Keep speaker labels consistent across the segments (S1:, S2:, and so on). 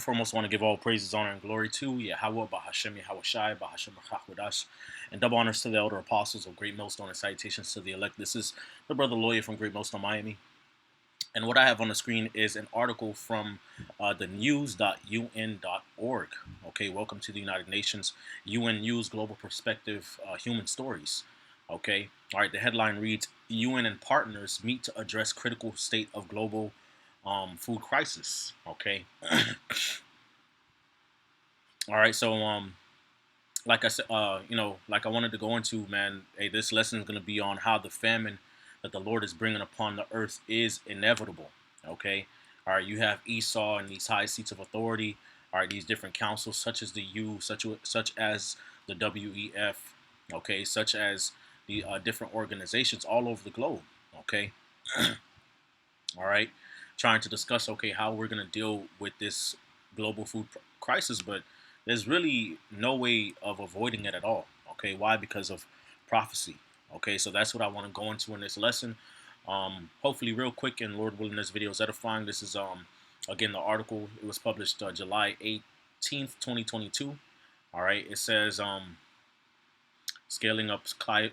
S1: Foremost, I want to give all praises, honor, and glory to Yahweh, Bahashem, Yahushai, Bahashem, Chakwadash, and double honors to the elder apostles of Great Millstone and salutations to the elect. This is the brother lawyer from Great Millstone, Miami. And what I have on the screen is an article from the news.un.org. Okay, welcome to the United Nations. UN News Global Perspective Human Stories. Okay, all right, the headline reads UN and partners meet to address critical state of global food crisis. Okay, all right, so like I said, like I wanted to go into, man, hey, this lesson is going to be on how the famine that the Lord is bringing upon the earth is inevitable. Okay, all right, you have Esau and these high seats of authority. All right, these different councils, such as the U, such as the WEF, okay, such as the different organizations all over the globe. Okay, all right, trying to discuss, okay, how we're going to deal with this global food crisis, but there's really no way of avoiding it at all. Okay, why? Because of prophecy. Okay, so that's what I want to go into in this lesson. Hopefully, real quick, and Lord willing, this video is edifying. This is again the article. It was published July 18th, 2022. All right, it says scaling up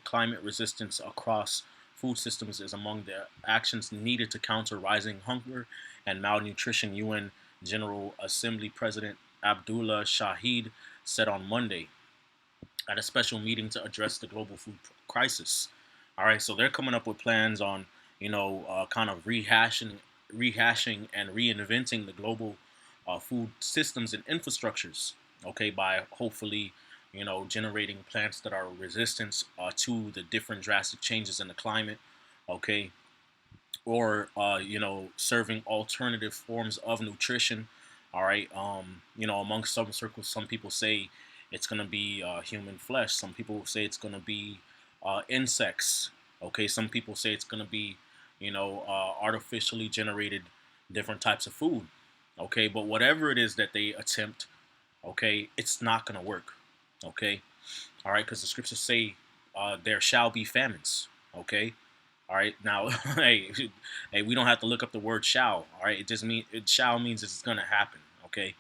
S1: climate resistance across food systems is among the actions needed to counter rising hunger and malnutrition, UN General Assembly President Abdullah Shahid said on Monday at a special meeting to address the global food crisis. All right, so they're coming up with plans on, kind of rehashing and reinventing the global food systems and infrastructures. Okay, by hopefully, generating plants that are resistant to the different drastic changes in the climate. Okay, or serving alternative forms of nutrition. All right, amongst some circles, some people say it's going to be human flesh. Some people say it's going to be insects. Okay, some people say it's going to be artificially generated different types of food. Okay, but whatever it is that they attempt, okay, it's not going to work. Okay, all right, because the scriptures say there shall be famines. Okay, all right, now, hey, we don't have to look up the word "shall." All right, it shall means it's gonna happen. Okay,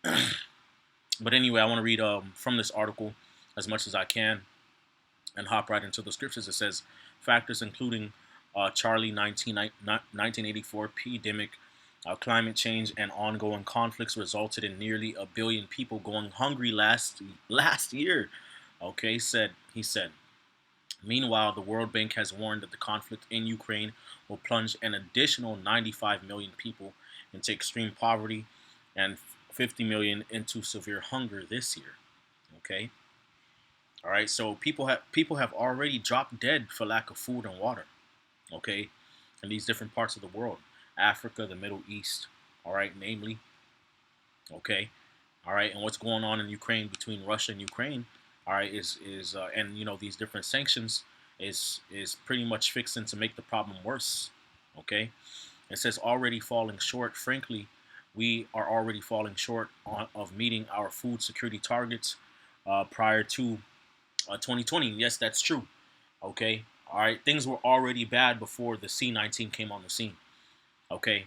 S1: but anyway, I want to read from this article as much as I can and hop right into the scriptures. It says factors including Charlie 1984 pandemic, climate change, and ongoing conflicts resulted in nearly a billion people going hungry last year. Okay, he said. Meanwhile, the World Bank has warned that the conflict in Ukraine will plunge an additional 95 million people into extreme poverty and 50 million into severe hunger this year. Okay? All right, so people have already dropped dead for lack of food and water. Okay? In these different parts of the world. Africa, the Middle East, all right, namely. Okay? All right, and what's going on in Ukraine between Russia and Ukraine, all right, is and these different sanctions is pretty much fixing to make the problem worse. Okay, it says already falling short. Frankly, we are already falling short of meeting our food security targets prior to 2020. Yes, that's true. Okay, all right, things were already bad before the C-19 came on the scene. Okay,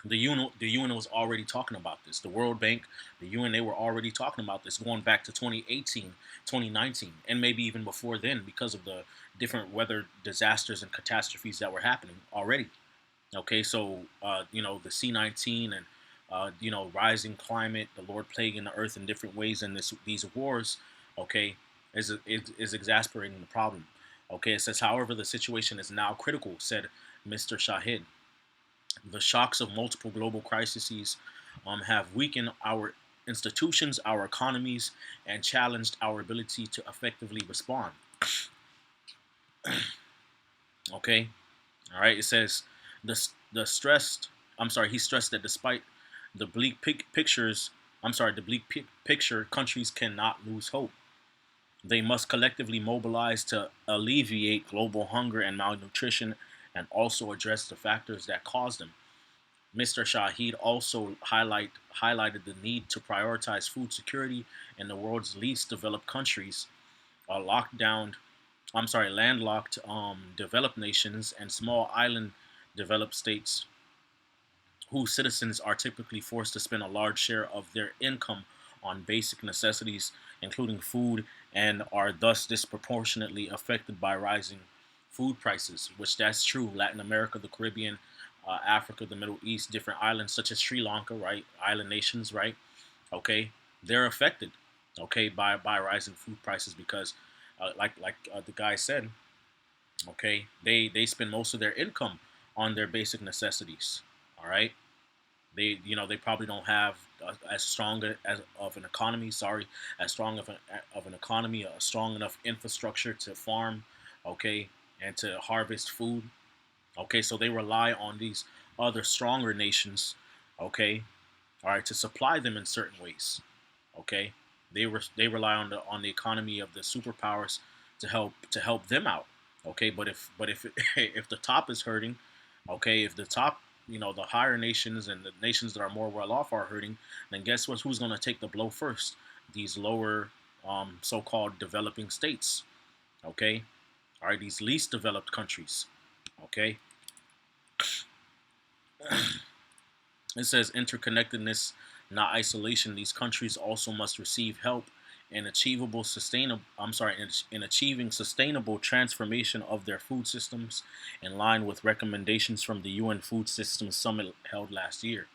S1: the UN was already talking about this. The World Bank, the UN, they were already talking about this going back to 2018, 2019, and maybe even before then because of the different weather disasters and catastrophes that were happening already. Okay, so the C-19 and rising climate, the Lord plaguing the earth in different ways in these wars, okay, is exasperating the problem. Okay, it says, however, the situation is now critical, said Mr. Shahid. The shocks of multiple global crises have weakened our institutions, our economies, and challenged our ability to effectively respond. Okay, all right. It says the stressed. I'm sorry. He stressed that despite the bleak pictures, the bleak picture, countries cannot lose hope. They must collectively mobilize to alleviate global hunger and malnutrition, and also address the factors that cause them. Mr. Shahid also highlighted the need to prioritize food security in the world's least developed countries, landlocked developed nations, and small island developed states whose citizens are typically forced to spend a large share of their income on basic necessities, including food, and are thus disproportionately affected by rising food prices. Which that's true. Latin America, the Caribbean, Africa, the Middle East, different islands such as Sri Lanka, right? Island nations, right? Okay, they're affected, okay, by rising food prices because, the guy said, okay, they spend most of their income on their basic necessities. All right, they probably don't have as strong as of an economy. Sorry, as strong of an economy, a strong enough infrastructure to farm, okay, and to harvest food. Okay, so they rely on these other stronger nations, okay, all right, to supply them in certain ways. Okay, they rely on the economy of the superpowers to help them out. Okay, but if if the top is hurting, okay, if the top, the higher nations and the nations that are more well off are hurting, then guess what? Who's going to take the blow first? These lower, so-called developing states. Okay, all right, these least developed countries. Okay, it says interconnectedness, not isolation. These countries also must receive help in achievable sustainable. I'm sorry, in achieving sustainable transformation of their food systems, in line with recommendations from the UN Food Systems Summit held last year.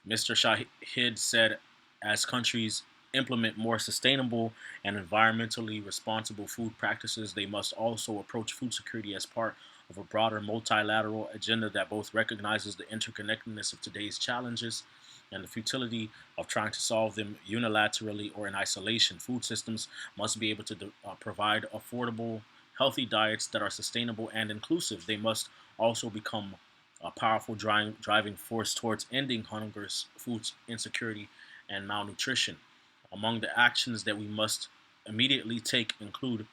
S1: Mr. Shahid said, as countries implement more sustainable and environmentally responsible food practices, they must also approach food security as part of a broader multilateral agenda that both recognizes the interconnectedness of today's challenges and the futility of trying to solve them unilaterally or in isolation. Food systems must be able to provide affordable, healthy diets that are sustainable and inclusive. They must also become a powerful driving force towards ending hunger, food insecurity, and malnutrition. Among the actions that we must immediately take include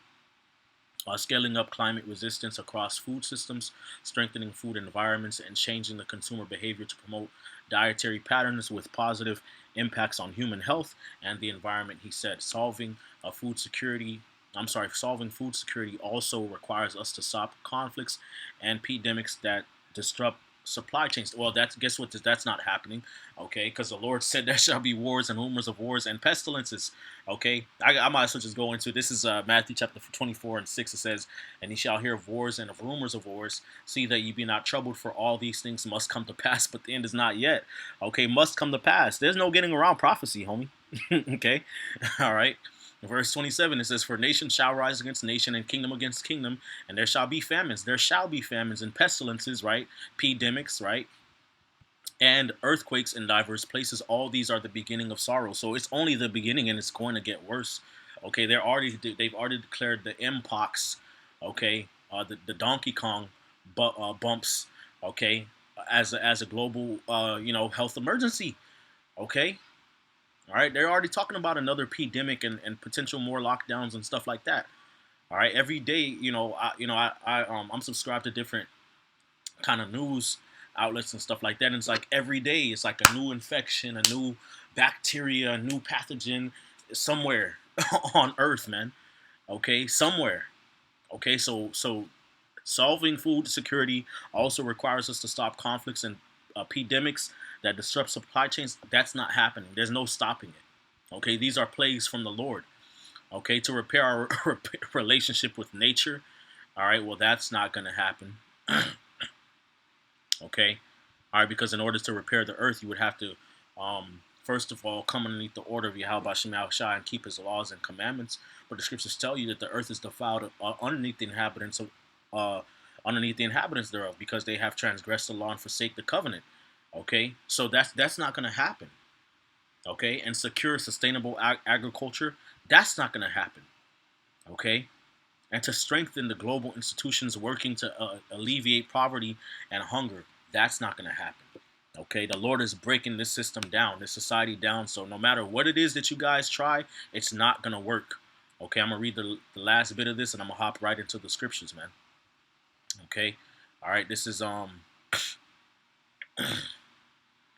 S1: scaling up climate resistance across food systems, strengthening food environments, and changing the consumer behavior to promote dietary patterns with positive impacts on human health and the environment. He said, solving food security also requires us to stop conflicts and pandemics that disrupt supply chains. Well, that's guess what? That's not happening, okay? Because the Lord said there shall be wars and rumors of wars and pestilences. Okay, I might as well just go into this. Is Matthew chapter 24:6. It says, "And ye shall hear of wars and of rumors of wars. See that ye be not troubled, for all these things must come to pass, but the end is not yet." Okay, must come to pass. There's no getting around prophecy, homie. Okay, all right. Verse 27, it says, "For nation shall rise against nation and kingdom against kingdom, and there shall be famines. There shall be famines and pestilences," right? Pandemics, right? And earthquakes in diverse places. All these are the beginning of sorrow. So it's only the beginning, and it's going to get worse. Okay, they've already declared the mpox, okay, the Donkey Kong bumps, okay, as a global health emergency. Okay, all right, they're already talking about another pandemic and potential more lockdowns and stuff like that. All right, every day, I'm subscribed to different kind of news outlets and stuff like that. And it's like every day, it's like a new infection, a new bacteria, a new pathogen somewhere on Earth, man. Okay, somewhere. Okay, so solving food security also requires us to stop conflicts and epidemics that disrupt supply chains. That's not happening. There's no stopping it. Okay, these are plagues from the Lord. Okay, to repair our relationship with nature. All right, well, that's not going to happen. Okay, all right, because in order to repair the earth, you would have to, first of all, come underneath the order of Yahweh Shema Shai and keep His laws and commandments. But the scriptures tell you that the earth is defiled underneath the inhabitants thereof, because they have transgressed the law and forsake the covenant. Okay, so that's not going to happen. Okay, and secure sustainable agriculture, that's not going to happen. Okay, and to strengthen the global institutions working to alleviate poverty and hunger, that's not going to happen. Okay, the Lord is breaking this system down, this society down. So no matter what it is that you guys try, it's not going to work. Okay, I'm going to read the last bit of this and I'm going to hop right into the scriptures, man. Okay, all right, this is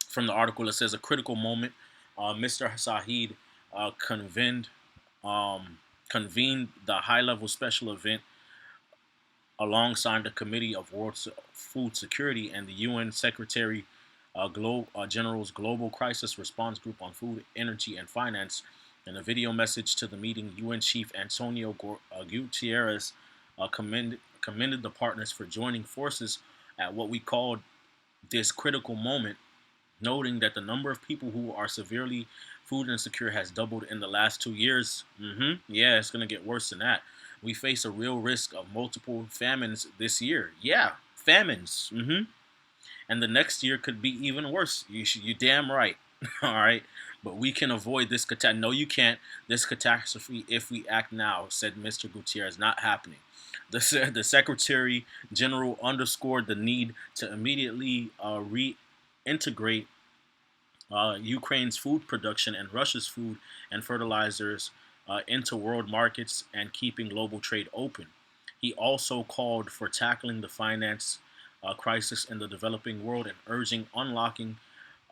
S1: from the article. It says, a critical moment. Mr. Sahid convened convened the high-level special event alongside the Committee of World Food Security and the UN Secretary General's Global Crisis Response Group on Food, Energy, and Finance. In a video message to the meeting, UN Chief Antonio Gutierrez commended the partners for joining forces at what we called this critical moment, noting that the number of people who are severely food insecure has doubled in the last 2 years. Yeah, it's going to get worse than that. We face a real risk of multiple famines this year. Yeah, famines. And the next year could be even worse. You damn right. All right. But we can avoid this catastrophe. No, you can't. This catastrophe, if we act now, said Mr. Gutierrez, not happening. The Secretary General underscored the need to immediately reintegrate Ukraine's food production and Russia's food and fertilizers into world markets and keeping global trade open. He also called for tackling the finance crisis in the developing world and urging unlocking.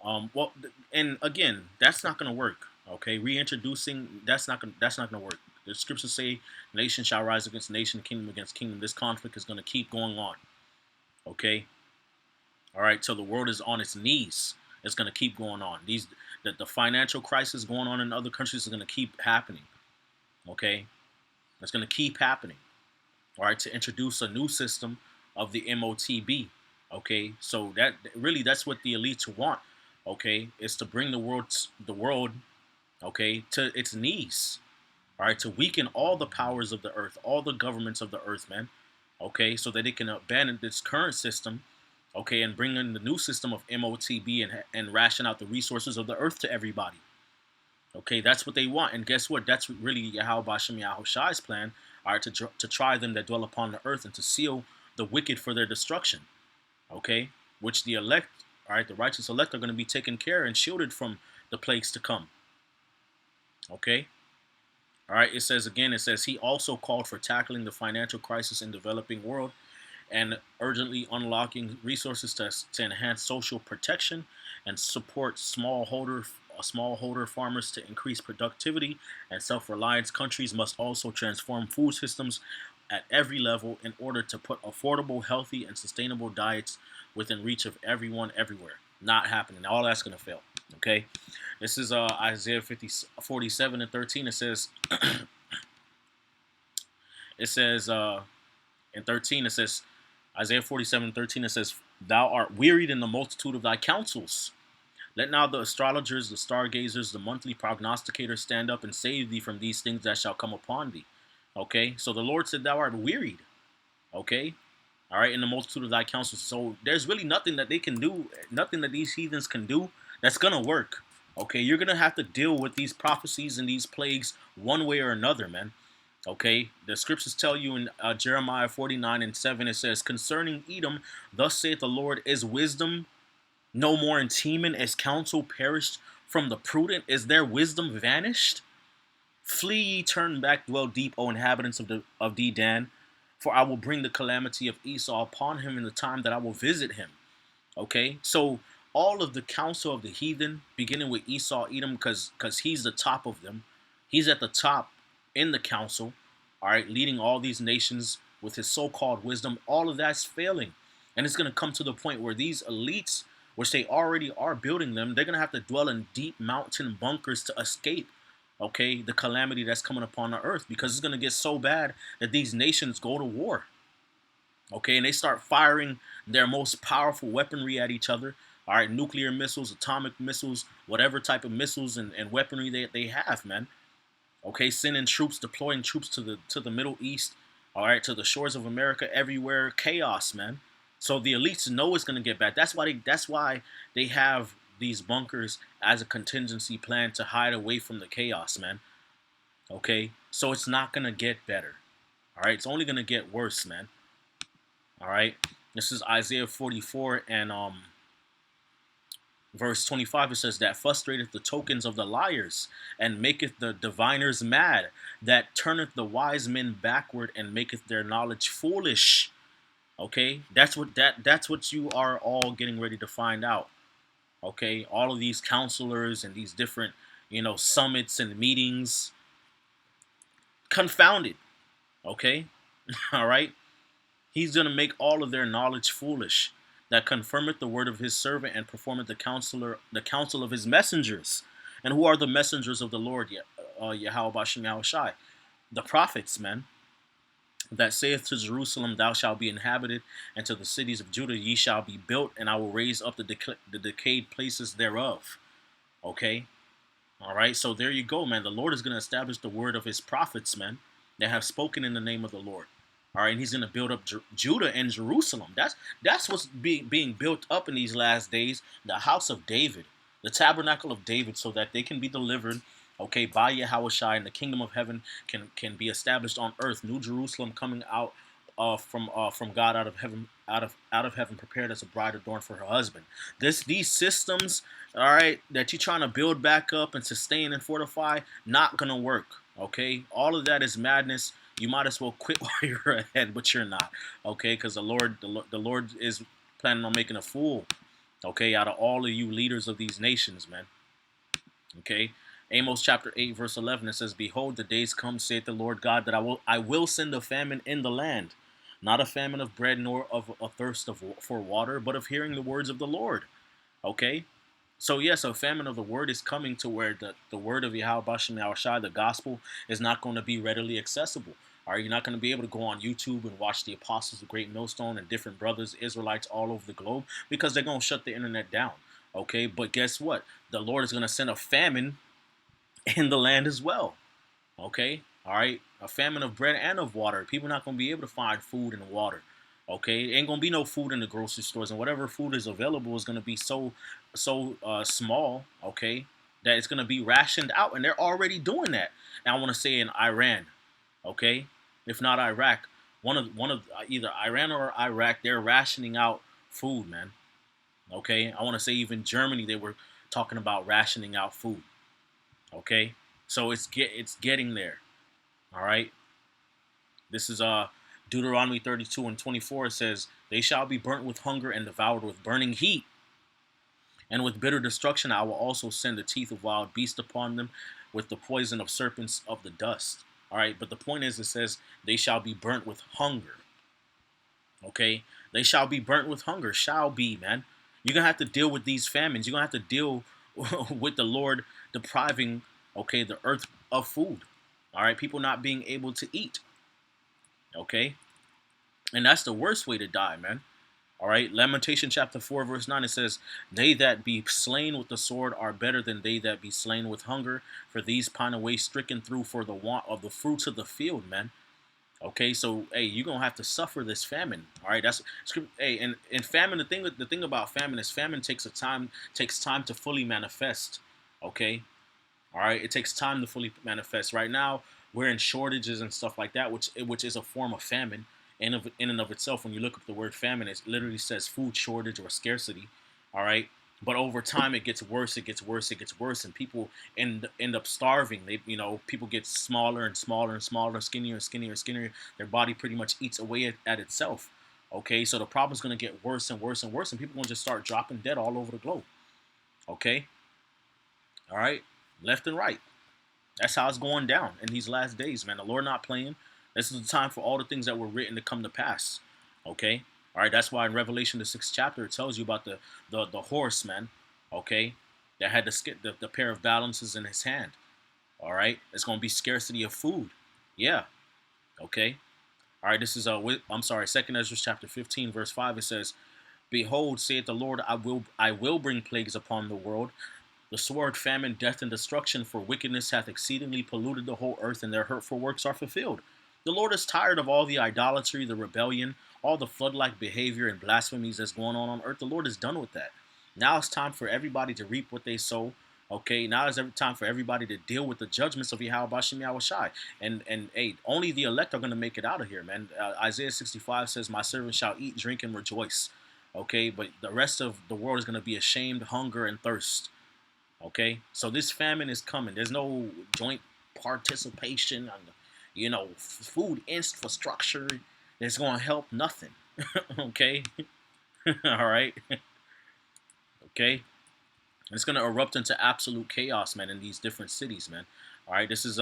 S1: And again, that's not going to work. Okay, reintroducing that's not going to work. The scriptures say, "Nation shall rise against nation, kingdom against kingdom." This conflict is going to keep going on. Okay, all right, till the world is on its knees. It's going to keep going on. The financial crisis going on in other countries is going to keep happening. Okay, it's going to keep happening. All right, to introduce a new system of the MOTB. Okay, so that's what the elites want. Okay, is to bring the world, okay, to its knees. All right, to weaken all the powers of the earth, all the governments of the earth, man. Okay, so that it can abandon this current system, okay, and bring in the new system of MOTB and ration out the resources of the earth to everybody. Okay, that's what they want. And guess what? That's really Yahweh Bashem Yahushai's plan, all right, to try them that dwell upon the earth and to seal the wicked for their destruction. Okay, which the elect, all right, the righteous elect are going to be taken care and shielded from the plagues to come. Okay. All right, it says again, it says he also called for tackling the financial crisis in the developing world and urgently unlocking resources to enhance social protection and support smallholder farmers to increase productivity and self-reliance. Countries must also transform food systems at every level in order to put affordable, healthy, and sustainable diets within reach of everyone everywhere. Not happening. All that's going to fail. Okay. This is Isaiah 47:13. It says in 13, it says, Isaiah 47:13, it says, "Thou art wearied in the multitude of thy counsels. Let now the astrologers, the stargazers, the monthly prognosticators stand up and save thee from these things that shall come upon thee." Okay, so the Lord said, "Thou art wearied." Okay, all right, in the multitude of thy counsels. So there's really nothing that they can do, nothing that these heathens can do that's gonna work. Okay, you're gonna have to deal with these prophecies and these plagues one way or another, man. Okay, the scriptures tell you in Jeremiah 49:7, it says, "Concerning Edom, thus saith the Lord, is wisdom no more in Teman, as counsel perished from the prudent? Is their wisdom vanished? Flee ye, turn back, dwell deep, O inhabitants of Dedan, for I will bring the calamity of Esau upon him in the time that I will visit him." Okay, so all of the counsel of the heathen, beginning with Esau, Edom, because he's the top of them, he's at the top in the council, all right, leading all these nations with his so-called wisdom. All of that's failing, and it's going to come to the point where these elites, which they already are building them, they're going to have to dwell in deep mountain bunkers to escape, okay, the calamity that's coming upon the earth, because it's going to get so bad that these nations go to war. Okay, and they start firing their most powerful weaponry at each other. All right, nuclear missiles, atomic missiles, whatever type of missiles and weaponry they have, man. Okay, sending troops, deploying troops to the Middle East, all right, to the shores of America, everywhere, chaos, man. So the elites know it's gonna get bad. That's why they have these bunkers as a contingency plan to hide away from the chaos, man. Okay, so it's not gonna get better. All right, it's only gonna get worse, man. All right, this is Isaiah 44 and verse 25. It says, "That frustrateth the tokens of the liars and maketh the diviners mad, that turneth the wise men backward and maketh their knowledge foolish." Okay, that's what you are all getting ready to find out. Okay, all of these counselors and these different, summits and meetings, confounded. Okay, all right. He's going to make all of their knowledge foolish. that confirmeth the word of his servant and performeth the counsel of his messengers. And who are the messengers of the Lord? Yahweh Bashem Yahushai, the prophets, man. That saith to Jerusalem, thou shalt be inhabited, and to the cities of Judah, ye shall be built, and I will raise up the decayed places thereof. Okay, all right. So there you go, man. The Lord is going to establish the word of his prophets, man, that have spoken in the name of the Lord. All right, and he's going to build up Judah and Jerusalem. That's what's being built up in these last days. The house of David, the tabernacle of David, so that they can be delivered. Okay, by Yahushua, and the kingdom of heaven can be established on earth. New Jerusalem coming out from God out of heaven, out of heaven, prepared as a bride adorned for her husband. These systems, all right, that you're trying to build back up and sustain and fortify, not gonna work. Okay, all of that is madness. You might as well quit while you're ahead, but you're not. Okay, because the Lord is planning on making a fool. Okay, out of all of you leaders of these nations, man. Okay. Amos chapter 8, verse 11, it says, behold, the days come, saith the Lord God, that I will send a famine in the land, not a famine of bread, nor of a thirst for water, but of hearing the words of the Lord. Okay? So yes, a famine of the word is coming, to where the word of Yahweh Bashem Yahushai, the gospel, is not going to be readily accessible. All right, you're not going to be able to go on YouTube and watch the Apostles of Great Millstone and different brothers, Israelites all over the globe, because they're going to shut the internet down. Okay, but guess what? The Lord is going to send a famine in the land as well. Okay, all right, a famine of bread and of water. People not going to be able to find food and water. Okay, ain't going to be no food in the grocery stores, and whatever food is available is going to be so small. Okay, that it's going to be rationed out, and they're already doing that. And I want to say in Iran. Okay, if not Iraq, one of either Iran or Iraq, they're rationing out food, man. Okay, I want to say even Germany, they were talking about rationing out food. Okay, so it's getting there. All right, this is Deuteronomy 32 and 24. It says, they shall be burnt with hunger and devoured with burning heat, and with bitter destruction I will also send the teeth of wild beasts upon them, with the poison of serpents of the dust. All right, but the point is, it says they shall be burnt with hunger. Okay, they shall be burnt with hunger. Shall be, man. You're gonna have to deal with these famines. You're gonna have to deal with the Lord depriving, okay, the earth of food. All right, people not being able to eat. Okay, and that's the worst way to die, man. All right, Lamentation chapter 4, verse 9, it says, they that be slain with the sword are better than they that be slain with hunger, for these pine away stricken through for the want of the fruits of the field, man. Okay, so hey, you're gonna have to suffer this famine. All right, that's hey, and famine. The thing about famine is famine takes time to fully manifest. Okay, all right, it takes time to fully manifest. Right now, we're in shortages and stuff like that, which is a form of famine in and of itself. When you look up the word famine, it literally says food shortage or scarcity. All right, but over time, it gets worse. It gets worse. It gets worse, and people end up starving. People get smaller and smaller and smaller, skinnier and skinnier and skinnier. Their body pretty much eats away at itself. Okay, so the problem's gonna get worse and worse and worse, and people gonna just start dropping dead all over the globe. Okay, all right, left and right. That's how it's going down in these last days, man. The Lord not playing. This is the time for all the things that were written to come to pass. Okay? All right, that's why in Revelation, the 6th chapter, it tells you about the horse, man. Okay? That had the pair of balances in his hand. All right? It's going to be scarcity of food. Yeah. Okay? All right, this is, I'm sorry, 2nd Ezra chapter 15, verse 5. It says, behold, saith the Lord, I will bring plagues upon the world, the sword, famine, death, and destruction, for wickedness hath exceedingly polluted the whole earth, and their hurtful works are fulfilled. The Lord is tired of all the idolatry, the rebellion, all the flood-like behavior and blasphemies that's going on earth. The Lord is done with that. Now it's time for everybody to reap what they sow. Okay, now it's every time for everybody to deal with the judgments of Yahweh Bashem Yahushai. And hey, only the elect are going to make it out of here, man. Isaiah 65 says, my servants shall eat, drink, and rejoice. Okay, but the rest of the world is going to be ashamed, hunger, and thirst. Okay, so this famine is coming. There's no joint participation on food infrastructure that's going to help nothing. Okay, all right, okay. It's going to erupt into absolute chaos, man, in these different cities, man. All right, this is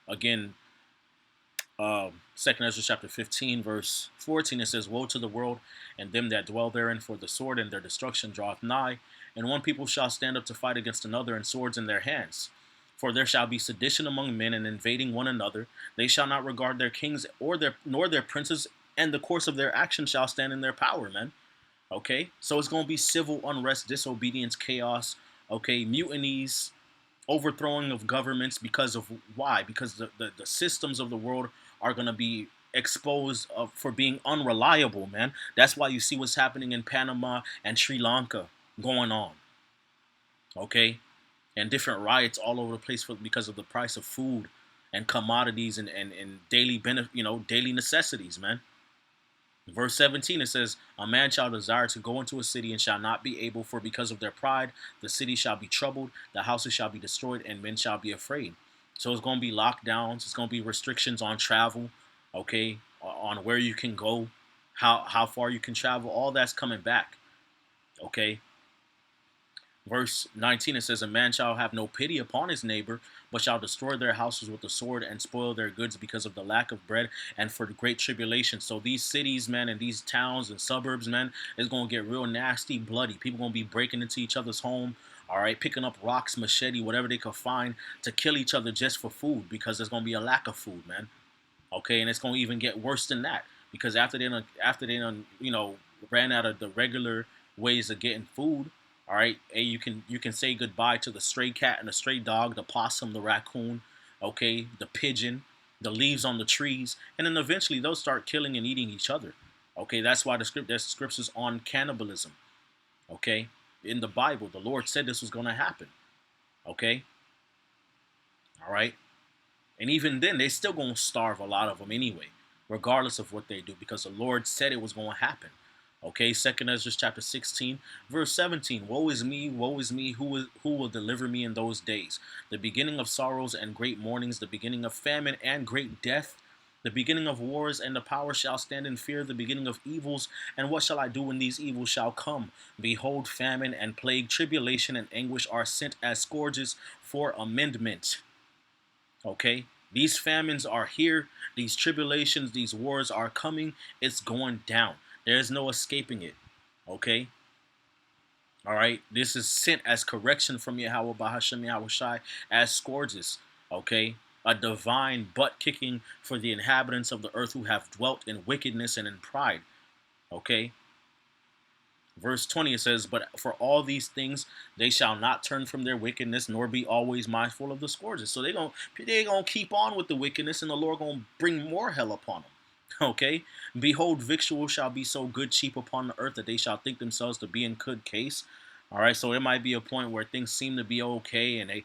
S1: again Second Ezra chapter 15, verse 14, it says, "Woe to the world and them that dwell therein, for the sword and their destruction draweth nigh, and one people shall stand up to fight against another, and swords in their hands. For there shall be sedition among men, and invading one another. They shall not regard their kings or their nor their princes, and the course of their action shall stand in their power." Man, okay, so it's gonna be civil unrest, disobedience, chaos. Okay, mutinies, overthrowing of governments because of why? Because the systems of the world are going to be exposed for being unreliable, man. That's why you see what's happening in Panama and Sri Lanka going on, okay? And different riots all over the place because of the price of food and commodities and daily benefit, daily necessities, man. Verse 17, it says, "A man shall desire to go into a city and shall not be able, for because of their pride, the city shall be troubled, the houses shall be destroyed, and men shall be afraid." So it's going to be lockdowns. It's going to be restrictions on travel, okay, on where you can go, how far you can travel. All that's coming back, okay. Verse 19, it says, "A man shall have no pity upon his neighbor, but shall destroy their houses with the sword and spoil their goods because of the lack of bread and for the great tribulation." So these cities, man, and these towns and suburbs, man, is going to get real nasty, bloody. People going to be breaking into each other's home, all right, picking up rocks, machete, whatever they could find to kill each other just for food because there's going to be a lack of food, man. Okay, and it's going to even get worse than that because after they ran out of the regular ways of getting food, all right, hey, you can say goodbye to the stray cat and the stray dog, the possum, the raccoon, okay, the pigeon, the leaves on the trees, and then eventually they'll start killing and eating each other. Okay, that's why there's scriptures on cannibalism. Okay, in the Bible, the Lord said this was going to happen. Okay, all right. And even then, they still gonna starve a lot of them anyway, regardless of what they do, because the Lord said it was gonna happen. Okay, Second Ezra chapter 16, verse 17. Woe is me, who will deliver me in those days? The beginning of sorrows and great mournings, the beginning of famine and great death, the beginning of wars, and the power shall stand in fear, the beginning of evils. And what shall I do when these evils shall come? Behold, famine and plague, tribulation and anguish are sent as scourges for amendment. Okay, these famines are here, these tribulations, these wars are coming. It's going down. There's no escaping it. Okay, all right, this is sent as correction from Yahweh Bahashem Yahweh Shai, as scourges. Okay, a divine butt kicking for the inhabitants of the earth who have dwelt in wickedness and in pride. Okay, verse 20, it says, "But for all these things they shall not turn from their wickedness, nor be always mindful of the scourges." So they gonna keep on with the wickedness, and the Lord gonna bring more hell upon them. Okay, "Behold, victual shall be so good cheap upon the earth that they shall think themselves to be in good case." All right, so there might be a point where things seem to be okay, and they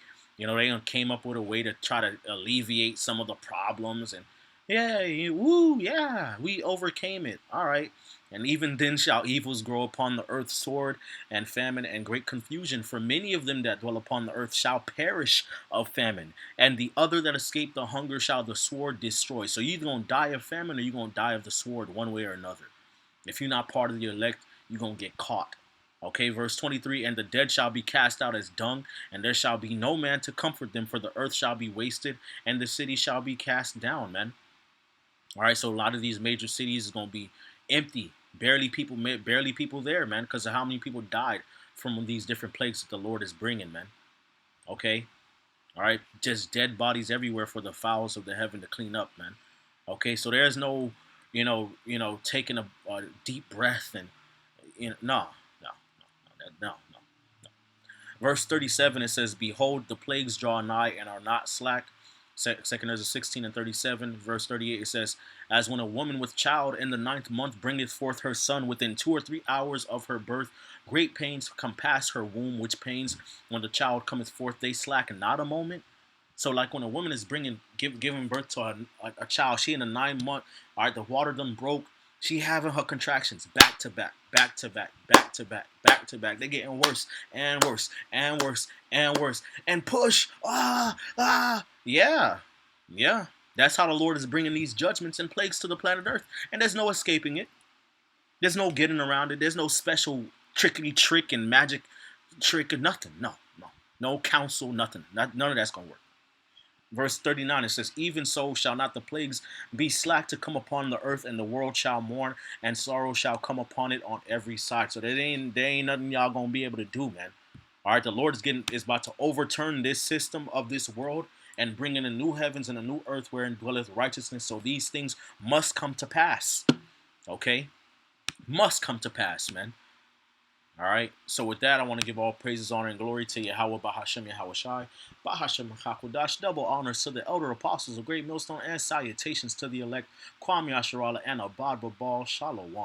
S1: came up with a way to try to alleviate some of the problems, and yeah, woo, yeah, we overcame it. All right, "And even then shall evils grow upon the earth, sword and famine and great confusion. For many of them that dwell upon the earth shall perish of famine, and the other that escape the hunger shall the sword destroy." So you're either going to die of famine or you're going to die of the sword, one way or another. If you're not part of the elect, you're going to get caught. Okay, verse 23, "And the dead shall be cast out as dung, and there shall be no man to comfort them, for the earth shall be wasted, and the city shall be cast down," man. All right, so a lot of these major cities is gonna be empty, barely people there, man, because of how many people died from these different plagues that the Lord is bringing, man. Okay, all right, just dead bodies everywhere for the fowls of the heaven to clean up, man. Okay, so there's no, taking a deep breath and no, no, no. Verse 37, it says, "Behold, the plagues draw nigh and are not slack." Second Ezra 16 and 37. Verse 38, it says, "As when a woman with child in the ninth month bringeth forth her son within 2 or 3 hours of her birth, great pains compass her womb, which pains when the child cometh forth, they slacken not a moment." So, like when a woman is giving birth to a child, she in a 9 month, all right, the water done broke. She having her contractions back to back, back to back, back to back, back to back. They're getting worse and worse and worse and worse. And push, yeah, yeah. That's how the Lord is bringing these judgments and plagues to the planet Earth, and there's no escaping it. There's no getting around it. There's no special trickety trick and magic trick or nothing. No, no counsel, nothing. None of that's gonna work. Verse 39, it says, even so shall not the plagues be slack to come upon the earth, and the world shall mourn, and sorrow shall come upon it on every side. So there ain't nothing y'all gonna be able to do, man. All right, the Lord is about to overturn this system of this world and bring in a new heavens and a new earth wherein dwelleth righteousness. So these things must come to pass. Okay? Must come to pass, man. All right. So with that, I want to give all praises, honor, and glory to Yahweh Bahashem Yahweh Shai, Bahashem Hakodash. Double honors to the elder apostles of Great Millstone, and salutations to the elect Kwame Asherala and Abad Babal Shalom.